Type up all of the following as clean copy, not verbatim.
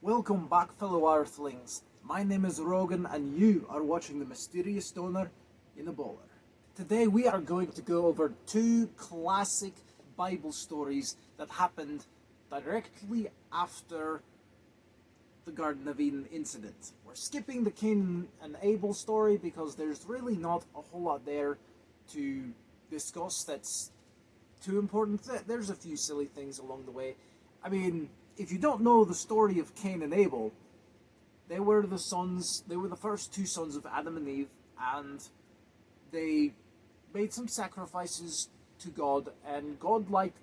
Welcome back, fellow Earthlings. My name is Rogan, and you are watching The Mysterious Stoner in a Bowler. Today, we are going to go over two classic Bible stories that happened directly after the Garden of Eden incident. We're skipping the Cain and Abel story because there's really not a whole lot there to discuss that's too important. There's a few silly things along the way. I mean, if you don't know the story of Cain and Abel, they were the first two sons of Adam and Eve, and they made some sacrifices to God, and God liked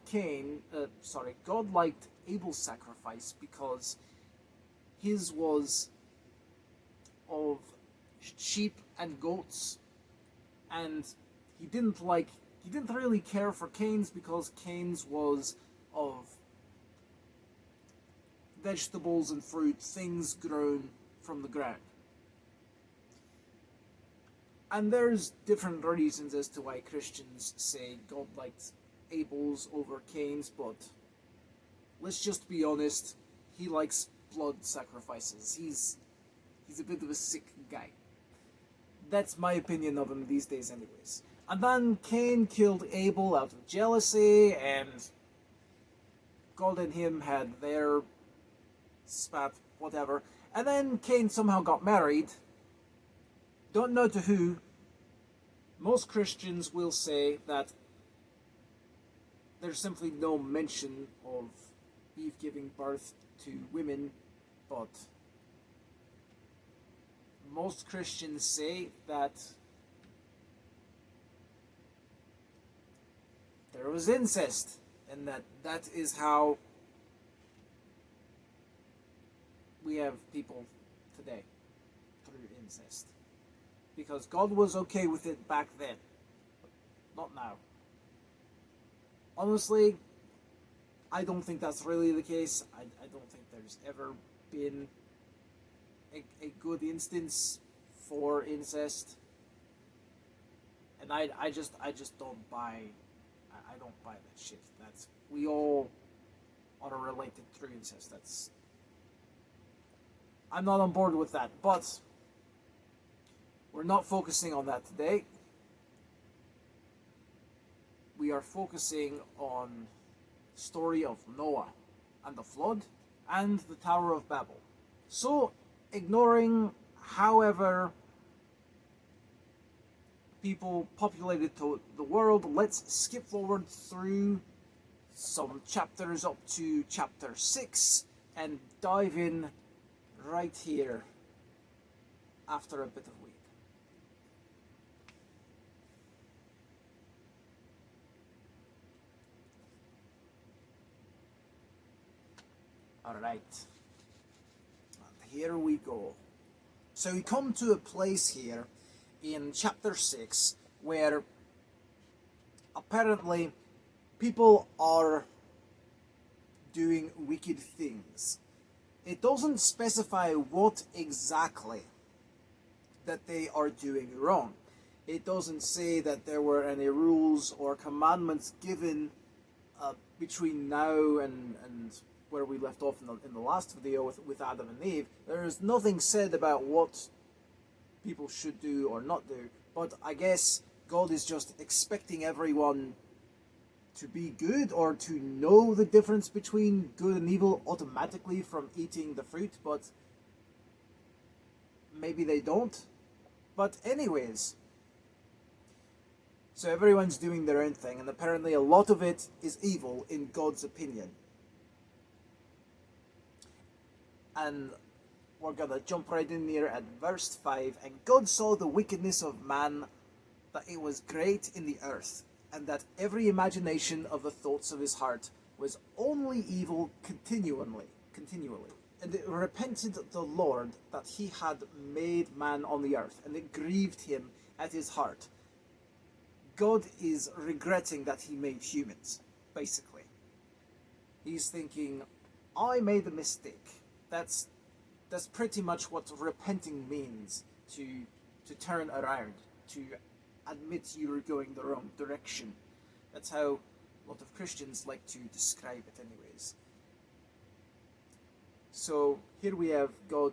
God liked Abel's sacrifice because his was of sheep and goats, and he didn't really care for Cain's because Cain's was of vegetables and fruit, things grown from the ground. And there's different reasons as to why Christians say God liked Abel's over Cain's, but let's just be honest, he likes blood sacrifices. He's a bit of a sick guy. That's my opinion of him these days anyways. And then Cain killed Abel out of jealousy, and God and him had their spat, whatever. And then Cain somehow got married. Don't know to who. Most Christians will say that there's simply no mention of Eve giving birth to women, but most Christians say that there was incest, and that is how we have people today, through incest. Because God was okay with it back then, but not now. Honestly, I don't think that's really the case. I don't think there's ever been a good instance for incest. And I just don't buy, I don't buy that shit. That's, we all are related through incest. I'm not on board with that, but we're not focusing on that today. We are focusing on the story of Noah and the flood and the Tower of Babel. So, ignoring however people populated the world, let's skip forward through some chapters up to chapter 6 and dive in right here after a bit of weed. Alright, here we go. So we come to a place here in chapter 6 where apparently people are doing wicked things. It doesn't specify what exactly that they are doing wrong. It doesn't say that there were any rules or commandments given between now and where we left off in the last video with Adam and Eve. There is nothing said about what people should do or not do, but I guess God is just expecting everyone to be good or to know the difference between good and evil automatically from eating the fruit, but maybe they don't. But anyways, so everyone's doing their own thing, and apparently a lot of it is evil in God's opinion. And we're gonna jump right in here at verse 5. And God saw the wickedness of man, that it was great in the earth, and that every imagination of the thoughts of his heart was only evil continually. And it repented the Lord that he had made man on the earth, and it grieved him at his heart. God is regretting that he made humans, basically. He's thinking, I made a mistake. That's pretty much what repenting means, to turn around, to admit you were going the wrong direction. That's how a lot of Christians like to describe it anyways. So here we have God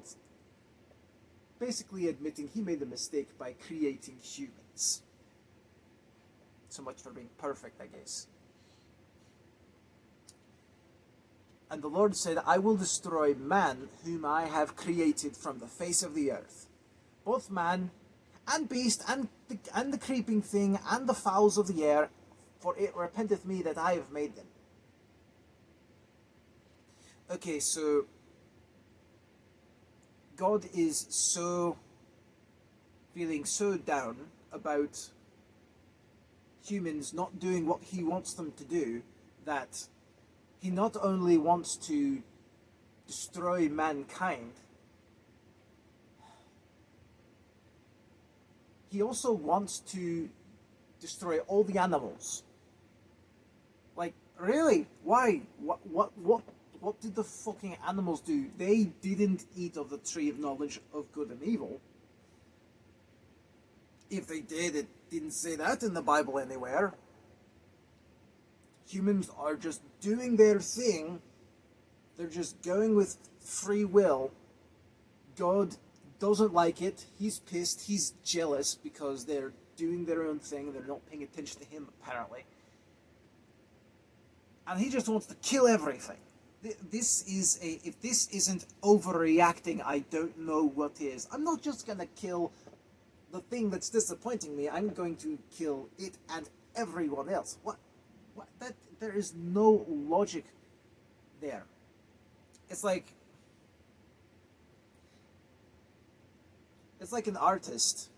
basically admitting he made a mistake by creating humans. So much for being perfect, I guess. And the Lord said, I will destroy man whom I have created from the face of the earth, both man and beast and the creeping thing and the fowls of the air, for it repenteth me that I have made them. Okay, so God is feeling so down about humans not doing what he wants them to do that he not only wants to destroy mankind, he also wants to destroy all the animals. Like, really? Why? What did the fucking animals do? They didn't eat of the tree of knowledge of good and evil. If they did, it didn't say that in the Bible anywhere. Humans are just doing their thing. They're just going with free will. God doesn't like it. He's pissed. He's jealous because they're doing their own thing. They're not paying attention to him, apparently. And he just wants to kill everything. This is if this isn't overreacting, I don't know what is. I'm not just gonna kill the thing that's disappointing me. I'm going to kill it and everyone else. What? That there is no logic there. It's like an artist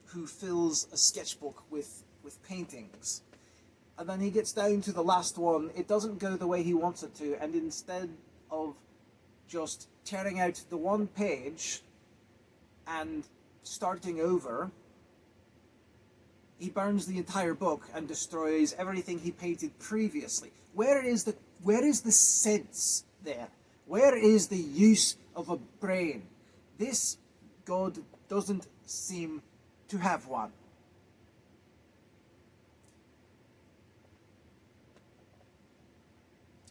who fills a sketchbook with paintings. And then he gets down to the last one, it doesn't go the way he wants it to, and instead of just tearing out the one page and starting over, he burns the entire book and destroys everything he painted previously. Where is the sense there? Where is the use of a brain? This God doesn't seem to have one.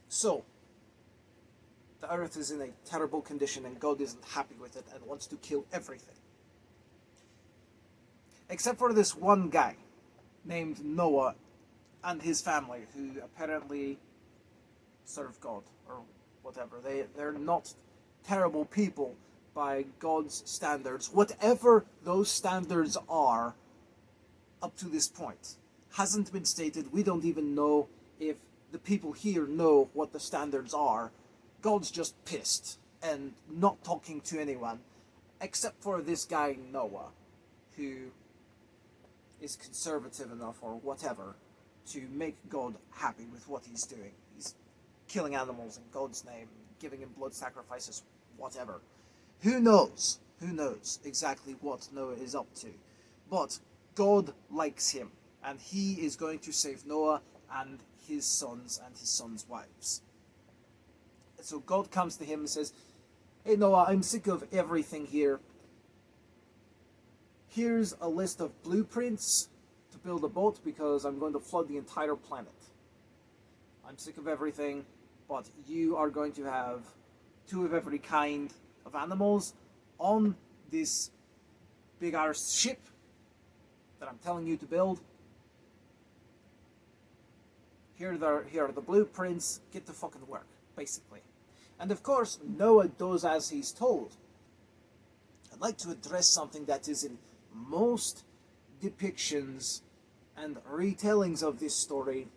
So, the earth is in a terrible condition and God isn't happy with it and wants to kill everything. Except for this one guy named Noah and his family who apparently serve God or whatever. They're not terrible people by God's standards. Whatever those standards are up to this point hasn't been stated. We don't even know if the people here know what the standards are. God's just pissed and not talking to anyone except for this guy Noah, who is conservative enough or whatever to make God happy with what he's doing. He's killing animals in God's name, giving him blood sacrifices, whatever. Who knows? Who knows exactly what Noah is up to? But God likes him, and he is going to save Noah and his sons and his sons' wives. So God comes to him and says, hey Noah, I'm sick of everything here. Here's a list of blueprints to build a boat because I'm going to flood the entire planet. I'm sick of everything, but you are going to have 2 of every kind of animals on this big arse ship that I'm telling you to build. Here are the blueprints, get to fucking work, basically. And of course, Noah does as he's told. I'd like to address something that is in most depictions and retellings of this story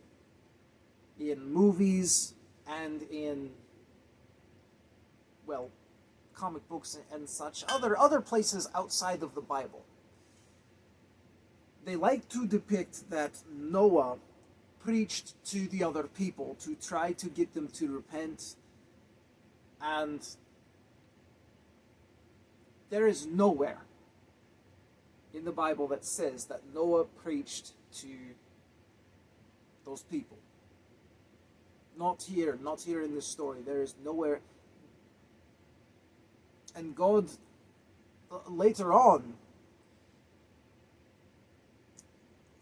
in movies and in, well, comic books and such, other places outside of the Bible. They like to depict that Noah preached to the other people to try to get them to repent, and there is nowhere in the Bible that says that Noah preached to those people. Not here in this story. There is nowhere. And God, later on,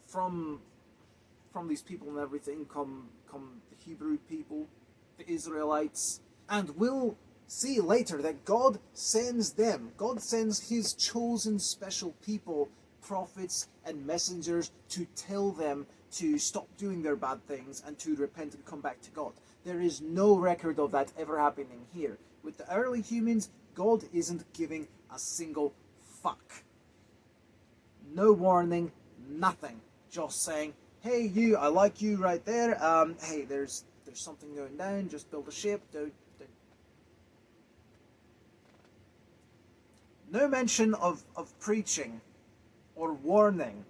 from these people and everything, come the Hebrew people, the Israelites, And we'll see later that God sends them. God sends his chosen special people, prophets and messengers, to tell them to stop doing their bad things and to repent and come back to God. There is no record of that ever happening here. With the early humans, God isn't giving a single fuck. No warning, nothing. Just saying, hey you, I like you right there. Hey, there's something going down. Just build a ship. Don't. No mention of preaching or warning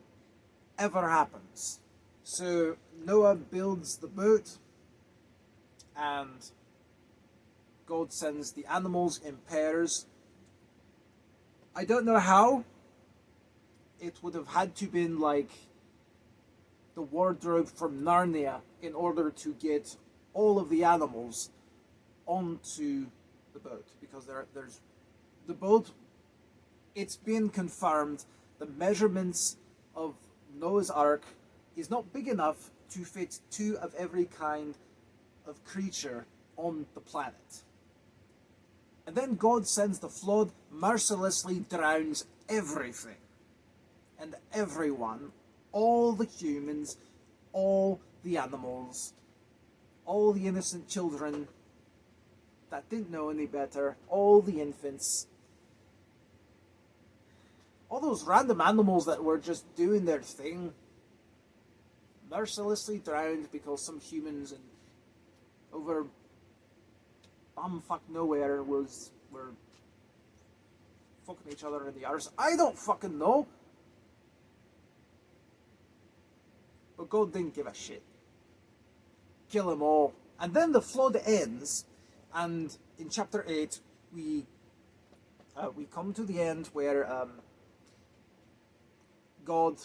ever happens. So Noah builds the boat, and God sends the animals in pairs. I don't know how. It would have had to been like the wardrobe from Narnia in order to get all of the animals onto the boat, because there's the boat. It's been confirmed the measurements of Noah's Ark is not big enough to fit two of every kind of creature on the planet. And then God sends the flood, mercilessly drowns everything and everyone, all the humans, all the animals, all the innocent children that didn't know any better, all the infants, all those random animals that were just doing their thing, mercilessly drowned because some humans and over bumfuck nowhere were fucking each other in the arse. I don't fucking know. But God didn't give a shit. Kill them all. And then the flood ends, and in chapter 8 we come to the end where God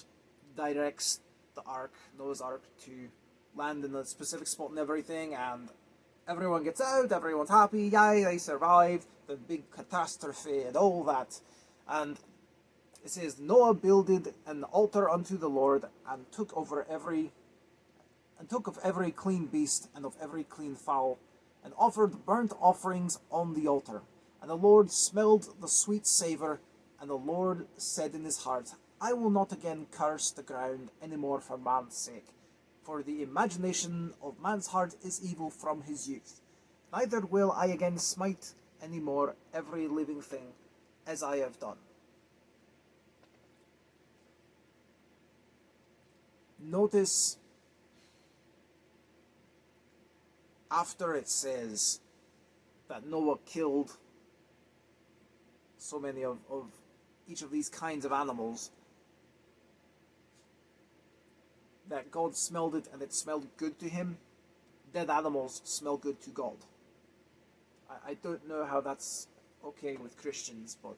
directs the ark, Noah's Ark, to land in a specific spot and everything, and everyone gets out, everyone's happy, yay, they survived the big catastrophe and all that. And it says, Noah builded an altar unto the Lord, and took of every clean beast and of every clean fowl, and offered burnt offerings on the altar. And the Lord smelled the sweet savour, and the Lord said in his heart, I will not again curse the ground any more for man's sake, for the imagination of man's heart is evil from his youth. Neither will I again smite any more every living thing, as I have done. Notice, after it says that Noah killed so many of each of these kinds of animals, that God smelled it and it smelled good to him. Dead animals smell good to God. I don't know how that's okay with Christians, but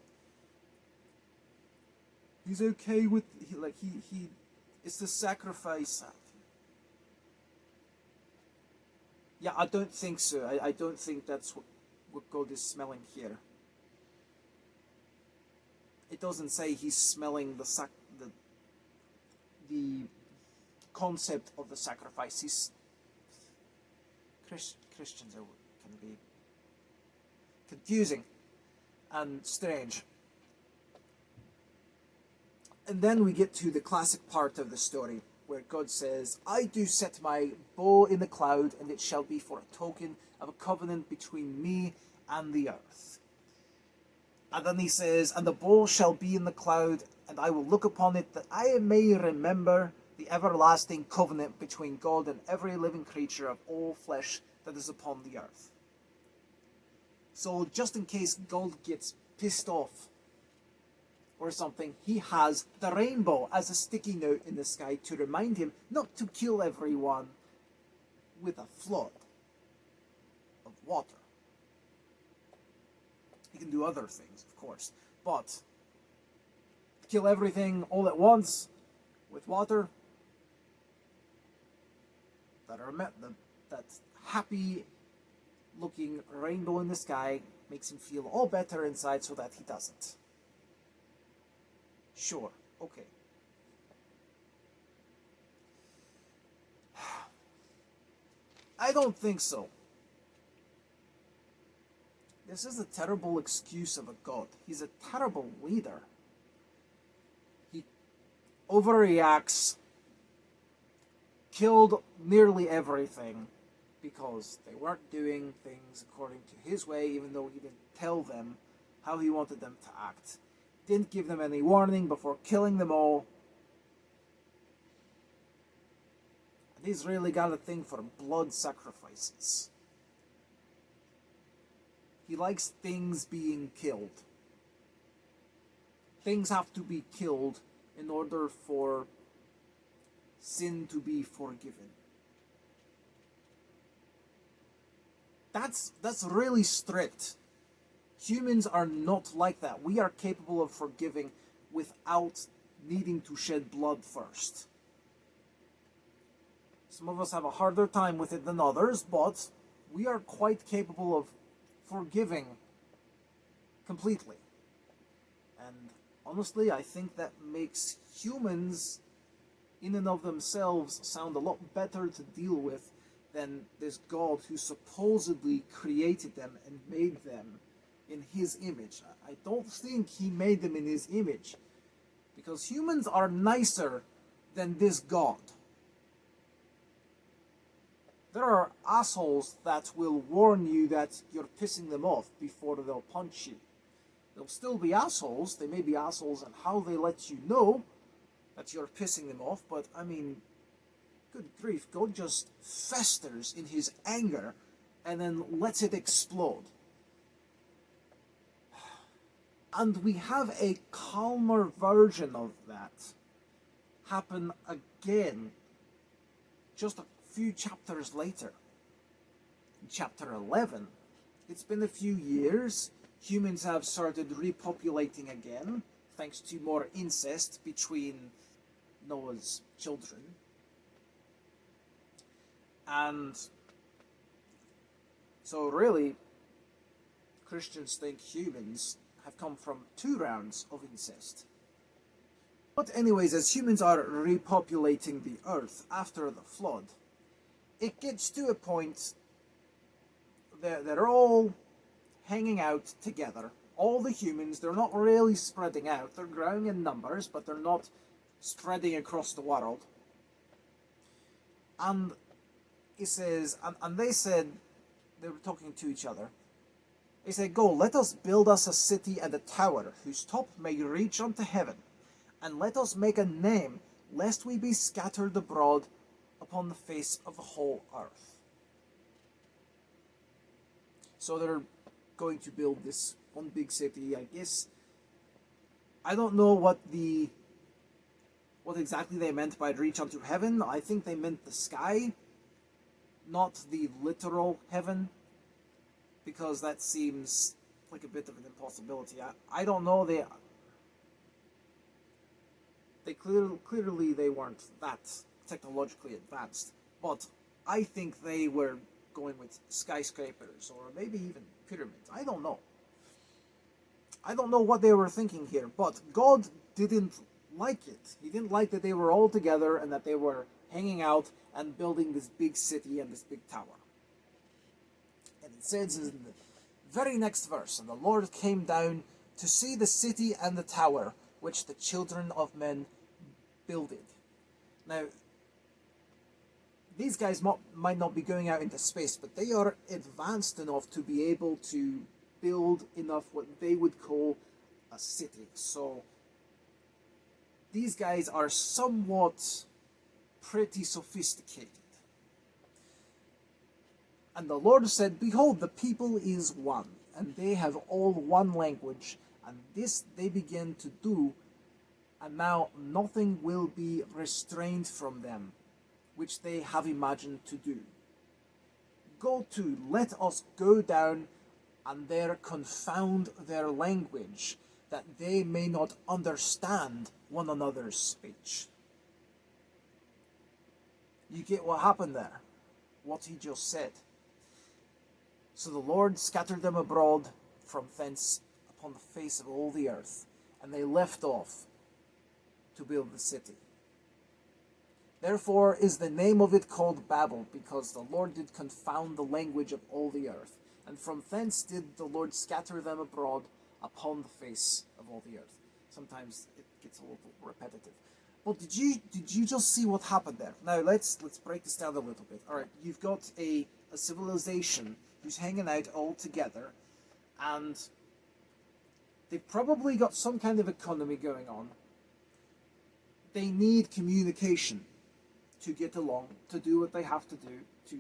he's okay with, he it's the sacrifice. Yeah, I don't think so. I don't think that's what God is smelling here. It doesn't say he's smelling the concept of the sacrifice. Christians can be confusing and strange. And then we get to the classic part of the story, where God says, I do set my bow in the cloud, and it shall be for a token of a covenant between me and the earth. And then he says, and the bow shall be in the cloud, and I will look upon it, that I may remember the everlasting covenant between God and every living creature of all flesh that is upon the earth. So just in case God gets pissed off or something, he has the rainbow as a sticky note in the sky to remind him not to kill everyone with a flood of water. He can do other things, of course, but kill everything all at once with water, that happy looking rainbow in the sky makes him feel all better inside, so that he doesn't. Sure, okay. I don't think so. This is a terrible excuse of a god. He's a terrible leader. He overreacts, killed nearly everything because they weren't doing things according to his way, even though he didn't tell them how he wanted them to act. Didn't give them any warning before killing them all. And he's really got a thing for blood sacrifices. He likes things being killed. Things have to be killed in order for sin to be forgiven. That's really strict. Humans are not like that. We are capable of forgiving without needing to shed blood first. Some of us have a harder time with it than others, but we are quite capable of forgiving completely. And honestly, I think that makes humans in and of themselves sound a lot better to deal with than this God who supposedly created them and made them in his image. I don't think he made them in his image, because humans are nicer than this God. There are assholes that will warn you that you're pissing them off before they'll punch you. They'll still be assholes. They may be assholes in how they let you know that you're pissing them off, but I mean, good grief, God just festers in his anger and then lets it explode. And we have a calmer version of that happen again just a few chapters later. In chapter 11, it's been a few years. Humans have started repopulating again, thanks to more incest between Noah's children. And so really, Christians think humans have come from 2 rounds of incest. But anyways, as humans are repopulating the earth after the flood, it gets to a point that they're all hanging out together. All the humans, they're not really spreading out. They're growing in numbers, but they're not spreading across the world. And he says, and they said, they were talking to each other. They said, "Go, let us build us a city and a tower, whose top may reach unto heaven. And let us make a name, lest we be scattered abroad upon the face of the whole earth." So they're going to build this one big city, I guess. I don't know what exactly they meant by reach unto heaven. I think they meant the sky, not the literal heaven, because that seems like a bit of an impossibility. I don't know. They clearly they weren't that technologically advanced, but I think they were going with skyscrapers or maybe even pyramids. I don't know. I don't know what they were thinking here, but God didn't like it. He didn't like that they were all together and that they were hanging out and building this big city and this big tower. And it says in the very next verse, "And the Lord came down to see the city and the tower, which the children of men builded." Now, these guys might not be going out into space, but they are advanced enough to be able to build enough what they would call a city. So these guys are somewhat pretty sophisticated. "And the Lord said, Behold, the people is one, and they have all one language, and this they begin to do, and now nothing will be restrained from them, which they have imagined to do. Go to, let us go down, and there confound their language, that they may not understand one another's speech." You get what happened there? What he just said. "So the Lord scattered them abroad from thence upon the face of all the earth, and they left off to build the city. Therefore is the name of it called Babel, because the Lord did confound the language of all the earth. and from thence did the Lord scatter them abroad upon the face of all the earth. Sometimes it gets a little repetitive. Well, did you just see what happened there? Now let's break this down a little bit. All right, you've got a civilization who's hanging out all together, and they've probably got some kind of economy going on. They need communication to get along, to do what they have to do to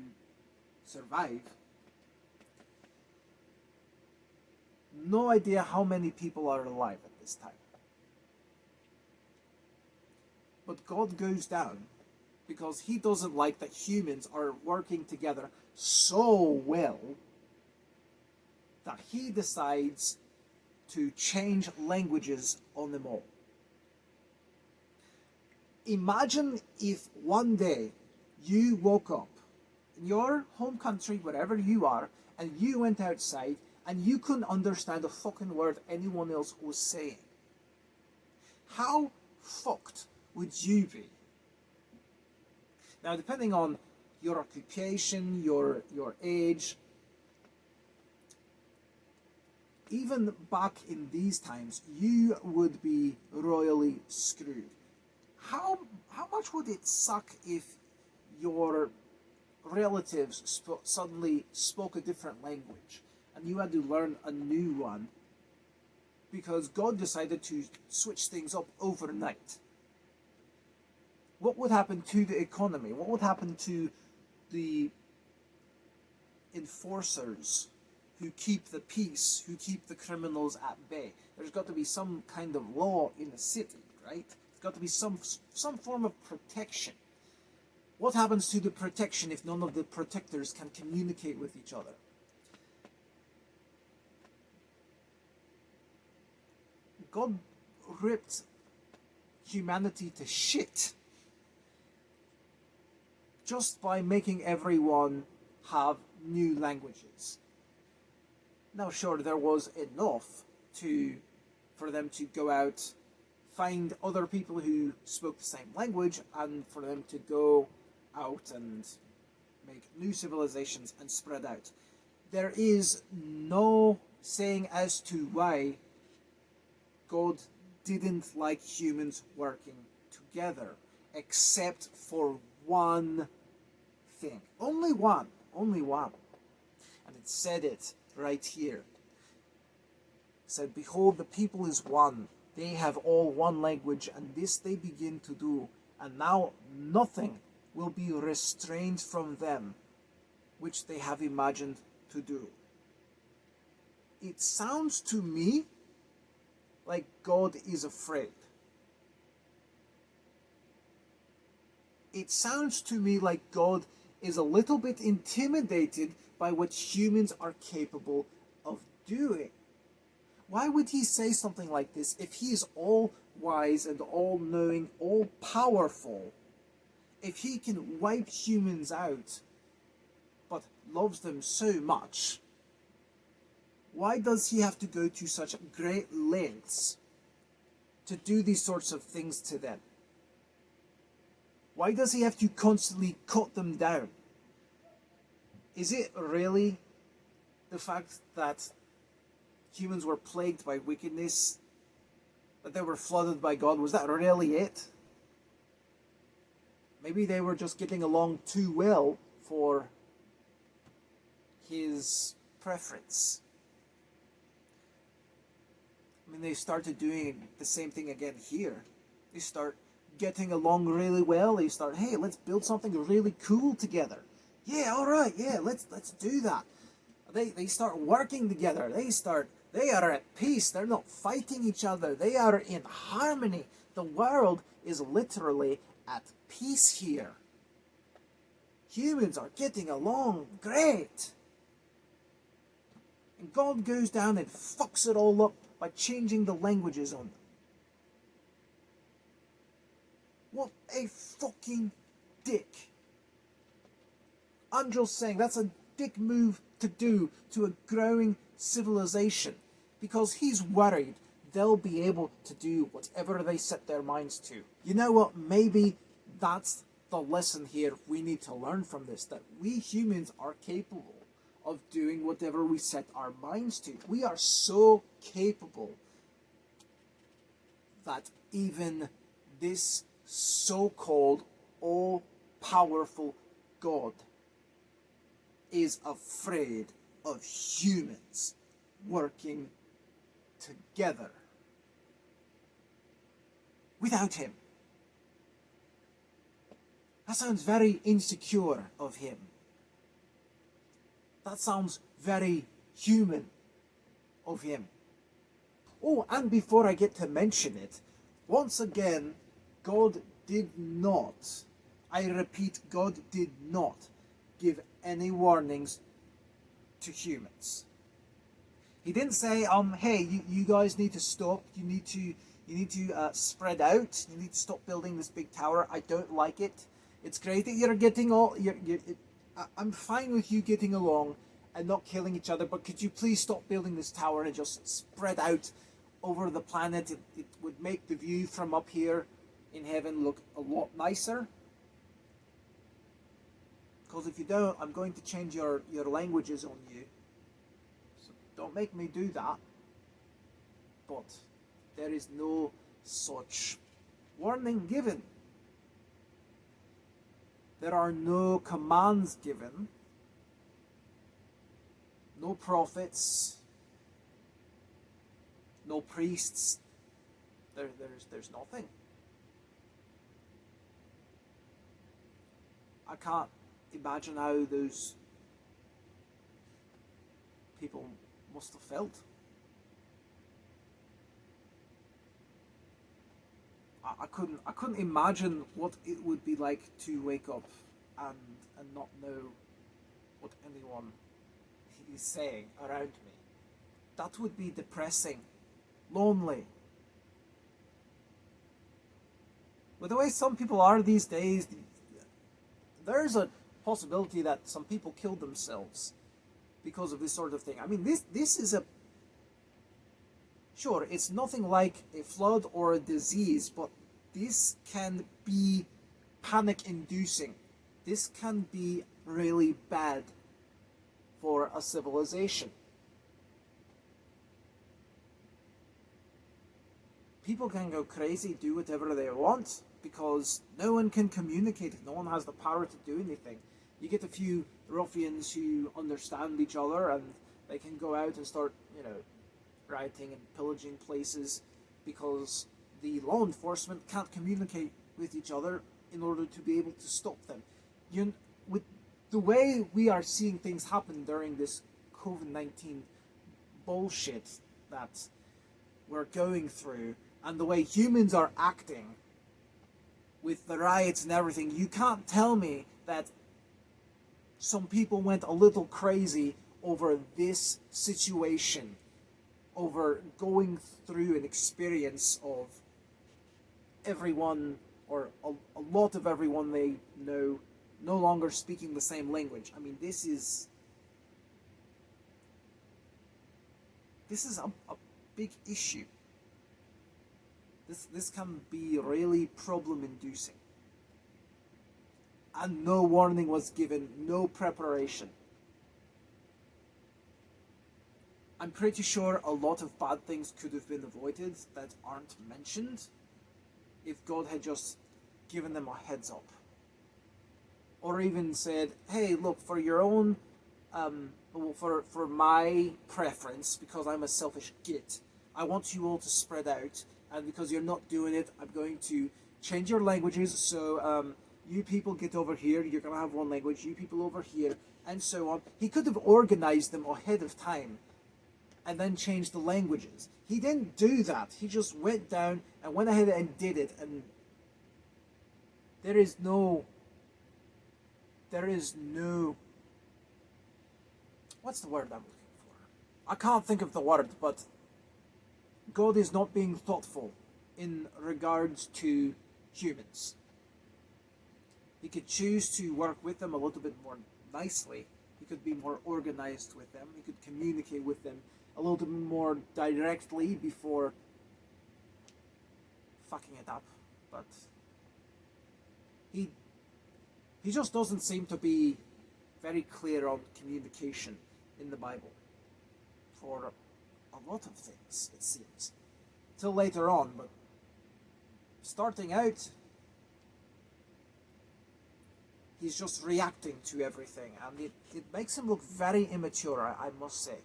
survive. No idea how many people are alive at this time. But God goes down because he doesn't like that humans are working together so well that he decides to change languages on them all. Imagine if one day you woke up in your home country, wherever you are, and you went outside and you couldn't understand a fucking word anyone else was saying. How fucked would you be? Now, depending on your occupation, your age, even back in these times, you would be royally screwed. How much would it suck if your relatives suddenly spoke a different language and you had to learn a new one because God decided to switch things up overnight? What would happen to the economy? What would happen to the enforcers who keep the peace, who keep the criminals at bay? There's got to be some kind of law in the city, right? There's got to be some form of protection. What happens to the protection if none of the protectors can communicate with each other? God ripped humanity to shit just by making everyone have new languages. Now, sure, there was enough for them to go out, find other people who spoke the same language, and for them to go out and make new civilizations and spread out. There is no saying as to why God didn't like humans working together, except for one thing. Only one. Only one. And it said it right here. It said, "Behold, the people is one. They have all one language, and this they begin to do. And now nothing will be restrained from them, which they have imagined to do." It sounds to me like God is afraid. It sounds to me like God is a little bit intimidated by what humans are capable of doing. Why would he say something like this if he is all wise and all knowing, all powerful? If he can wipe humans out, but loves them so much, why does he have to go to such great lengths to do these sorts of things to them? Why does he have to constantly cut them down? Is it really the fact that humans were plagued by wickedness, that they were flooded by God? Was that really it? Maybe they were just getting along too well for his preference. I mean, they started doing the same thing again here. They start getting along really well. They start, hey, let's build something really cool together. Yeah, all right, yeah, let's do that. They start working together. They are at peace. They're not fighting each other. They are in harmony. The world is literally at peace here. Humans are getting along great. And God goes down and fucks it all up by changing the languages on them. What a fucking dick. I'm just saying that's a dick move to do to a growing civilization, because he's worried they'll be able to do whatever they set their minds to. You know what? Maybe that's the lesson here we need to learn from this, that we humans are capable of doing whatever we set our minds to. We are so capable that even this so-called all-powerful God is afraid of humans working together without him. That sounds very insecure of him. That sounds very human of him. Oh, and before I get to mention it, once again, God did not, I repeat, God did not give any warnings to humans. He didn't say, hey, you guys need to stop. You need to spread out. You need to stop building this big tower. I don't like it. It's great that you're getting all. I'm fine with you getting along and not killing each other, but could you please stop building this tower and just spread out over the planet? It would make the view from up here in heaven look a lot nicer. Because if you don't, I'm going to change your languages on you. So don't make me do that. But there is no such warning given. There are no commands given. No prophets. No priests. There's nothing. I can't imagine how those people must have felt. I couldn't imagine what it would be like to wake up and not know what anyone is saying around me. That would be depressing, lonely. With the way some people are these days, there's a possibility that some people kill themselves because of this sort of thing. I mean, this is a... Sure, it's nothing like a flood or a disease, but this can be panic-inducing. This can be really bad for a civilization. People can go crazy, do whatever they want, because no one can communicate. No one has the power to do anything. You get a few ruffians who understand each other, and they can go out and start, rioting and pillaging places because the law enforcement can't communicate with each other in order to be able to stop them. With the way we are seeing things happen during this COVID-19 bullshit that we're going through, and the way humans are acting with the riots and everything, you can't tell me that some people went a little crazy over this situation, over going through an experience of everyone, or a lot of everyone they know, no longer speaking the same language. I mean, this is a big issue. This can be really problem-inducing. And no warning was given, no preparation. I'm pretty sure a lot of bad things could have been avoided that aren't mentioned if God had just given them a heads up. Or even said, hey, look, for your own, for my preference, because I'm a selfish git, I want you all to spread out, and because you're not doing it, I'm going to change your languages, so you people get over here, you're going to have one language, you people over here, and so on. He could have organized them ahead of time and then changed the languages. He didn't do that. He just went down and went ahead and did it, and there is no, what's the word I'm looking for? I can't think of the word, but God is not being thoughtful in regards to humans. He could choose to work with them a little bit more nicely. He could be more organized with them. He could communicate with them a little bit more directly before fucking it up. But he just doesn't seem to be very clear on communication. in the Bible for a lot of things, it seems. Till later on, but starting out, he's just reacting to everything, and it makes him look very immature, I must say.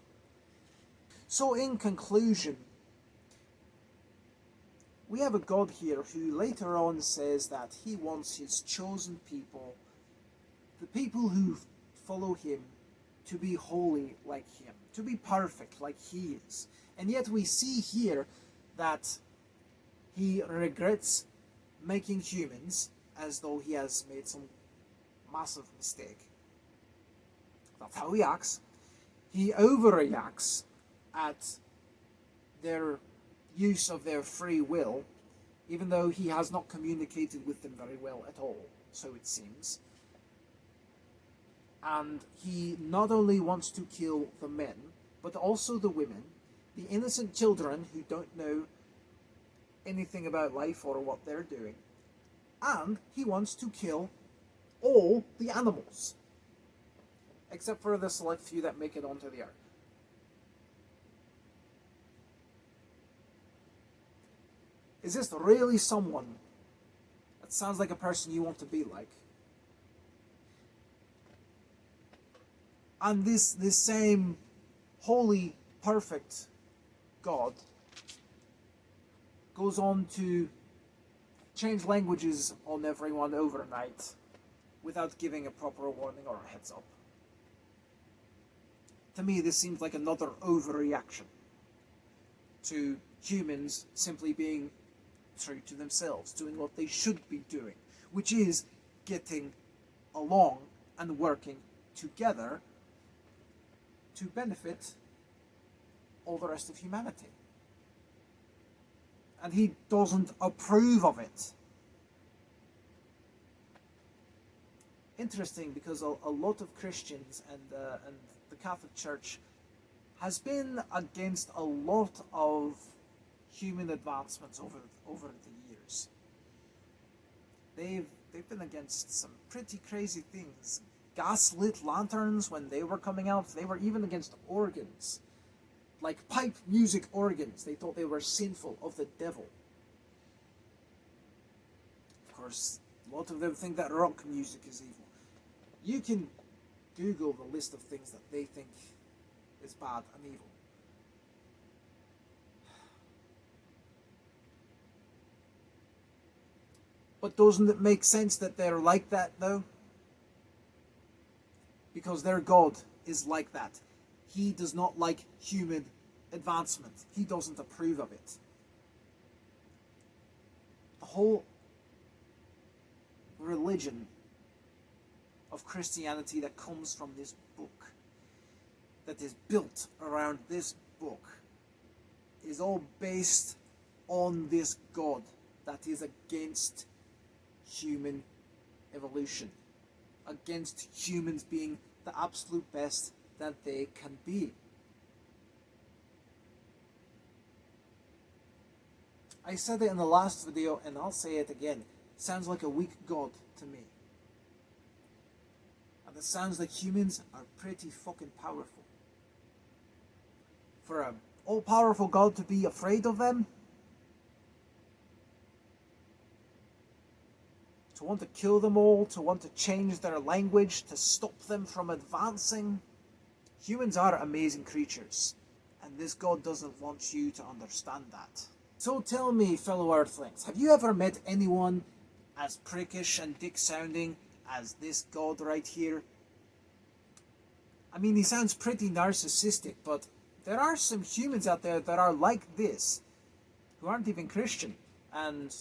So in conclusion, we have a God here who later on says that he wants his chosen people, the people who follow him, to be holy like him, to be perfect like he is. And yet we see here that he regrets making humans, as though he has made some massive mistake. That's how he acts. He overreacts at their use of their free will, even though he has not communicated with them very well at all, so it seems. And he not only wants to kill the men, but also the women, the innocent children who don't know anything about life or what they're doing. And he wants to kill all the animals, except for the select few that make it onto the ark. Is this really someone that sounds like a person you want to be like? And this same holy, perfect God goes on to change languages on everyone overnight without giving a proper warning or a heads up. To me, this seems like another overreaction to humans simply being true to themselves, doing what they should be doing, which is getting along and working together to benefit all the rest of humanity. And he doesn't approve of it. Interesting, because a lot of Christians and the Catholic Church has been against a lot of human advancements over the years. They've been against some pretty crazy things. Gaslit lanterns, when they were coming out, they were even against organs. Like pipe music organs. They thought they were sinful, of the devil. Of course, a lot of them think that rock music is evil. You can Google the list of things that they think is bad and evil. But doesn't it make sense that they're like that, though? Because their God is like that. He does not like human advancement. He doesn't approve of it. The whole religion of Christianity that comes from this book, that is built around this book, is all based on this God that is against human evolution, against humans being the absolute best that they can be. I said it in the last video, and I'll say it again. Sounds like a weak God to me. And it sounds like humans are pretty fucking powerful. For an all-powerful God to be afraid of them, to want to kill them all, to want to change their language, to stop them from advancing. Humans are amazing creatures, and this God doesn't want you to understand that. So tell me, fellow Earthlings, have you ever met anyone as prickish and dick-sounding as this God right here? I mean, he sounds pretty narcissistic, but there are some humans out there that are like this, who aren't even Christian, and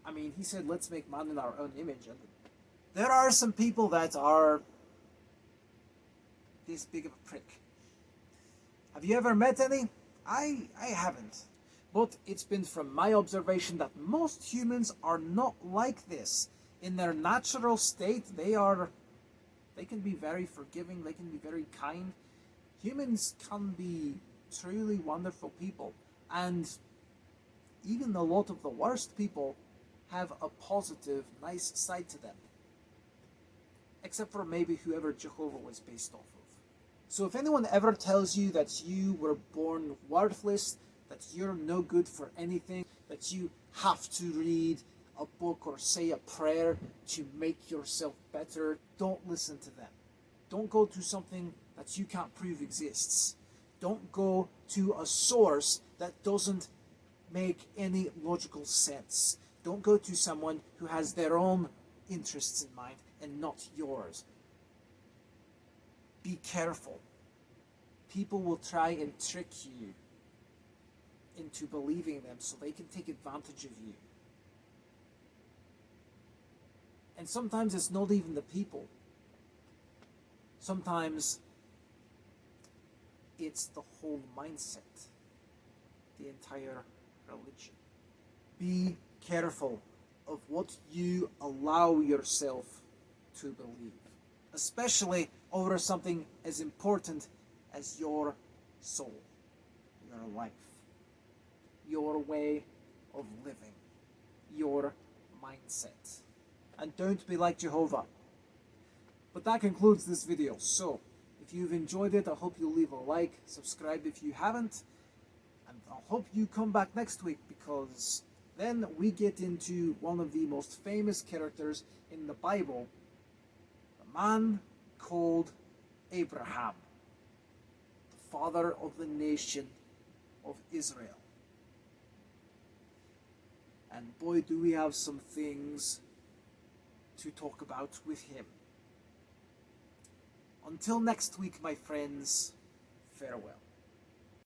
I mean, he said, let's make man in our own image. And there are some people that are this big of a prick. Have you ever met any? I haven't. But it's been from my observation that most humans are not like this. In their natural state, they can be very forgiving, they can be very kind. Humans can be truly wonderful people. And even a lot of the worst people have a positive, nice side to them. Except for maybe whoever Jehovah was based off of. So if anyone ever tells you that you were born worthless, that you're no good for anything, that you have to read a book or say a prayer to make yourself better, don't listen to them. Don't go to something that you can't prove exists. Don't go to a source that doesn't make any logical sense. Don't go to someone who has their own interests in mind and not yours. Be careful. People will try and trick you into believing them so they can take advantage of you. And sometimes it's not even the people. Sometimes it's the whole mindset, the entire religion. Be careful of what you allow yourself to believe, especially over something as important as your soul, your life, your way of living, your mindset. And don't be like Jehovah. But that concludes this video. So, if you've enjoyed it, I hope you'll leave a like, subscribe if you haven't, and I hope you come back next week, because then we get into one of the most famous characters in the Bible, a man called Abraham, the father of the nation of Israel. And boy, do we have some things to talk about with him. Until next week, my friends, farewell.